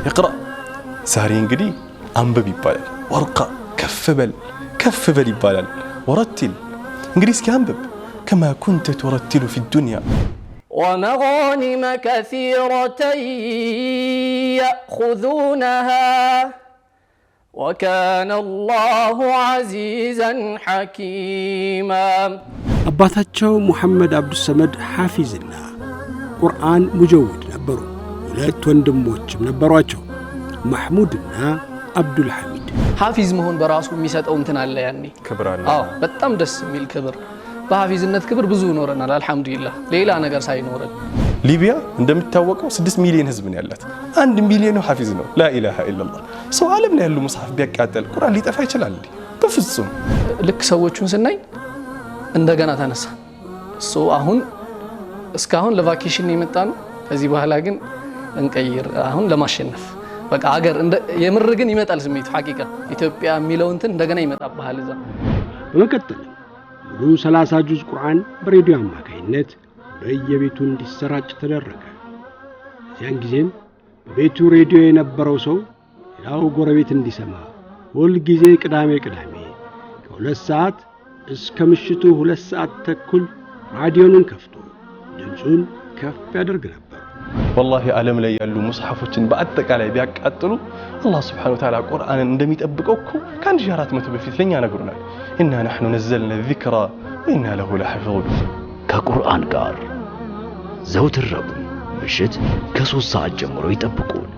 اقرأ سهري انقدي أنبب يبالل وارقى كف بل يبالل ورتل انقدي اسكي أنبب كما كنت ترتل في الدنيا ومغانم كثيرة يأخذونها وكان الله عزيزا حكيما أباتاتشو محمد عبد الصمد حافظنا قرآن مجود نبرو ሁለት ወንድሞችም ነበሯቸው محمودና አብዱል ሐሚድ حافظ መሆን በራሱ የሚሰጠው እንትን አለ ያኔ ክብር አለ በጣም ደስ የሚል ክብር በሐፊዝነት ክብር ብዙ ኖረናል አልহামዱሊላህ ሌላ ነገር ሳይኖረን ሊቢያ እንደምታወቀው 6 ሚሊዮን ህዝብ ነው ያላት 1 ሚሊዮን ሐፊዝ ነው لا اله الا الله ሰው ዓለም ላይ ያሉ መጽሐፍ ቢያቃጠል ቁርአን ሊጠፋ ይችላል እንዴ በፍጹም ልክ ሰዎቹን ስናይ እንደገና ተነሳ አሁን እስካሁን ለቫኬሽን የመጣ ነው ከዚህ በኋላ ግን እንቀይር አሁን ለማሸነፍ በቃ ሀገር የምር ግን ይመጣል ስሜቱ ሐቂቃ ኢትዮጵያ የሚለው እንትን እንደገና ይመጣባል እዛ በመቀጠል ሙሉ 30 ጁዝ ቁርአን በሬዲዮ አማካይነት በየቤቱ እንዲሰራጭ ተደረገ ያን ጊዜም በቤቱ ሬዲዮ የነበረው ሰው ያው ጎረቤት እንዲሰማ ሁሉ ጊዜ ቅዳሜ ከ2 ሰዓት እስከ ምሽቱ 2 ሰዓት ተኩል ራዲዮን ከፍቶ ድምጹን ከፍ ያደርግ ነበር والله ዓለም ላይ ያሉ ሙስሐፎችን በአጠቃላይ ቢያቃጥሉ አላህ Subhanahu Wa Ta'ala ቁርአንን እንደሚጠብቀው እኮ ከ1400 በፊት ለኛ ነግሩናል ኢና نحن نزلنا الذكر وإنا له لحافظون ከቁርአን ጋር ዘውትር ረቡዕ ምሽት ከ3 ሰዓት ጀምሮ ይጠብቁን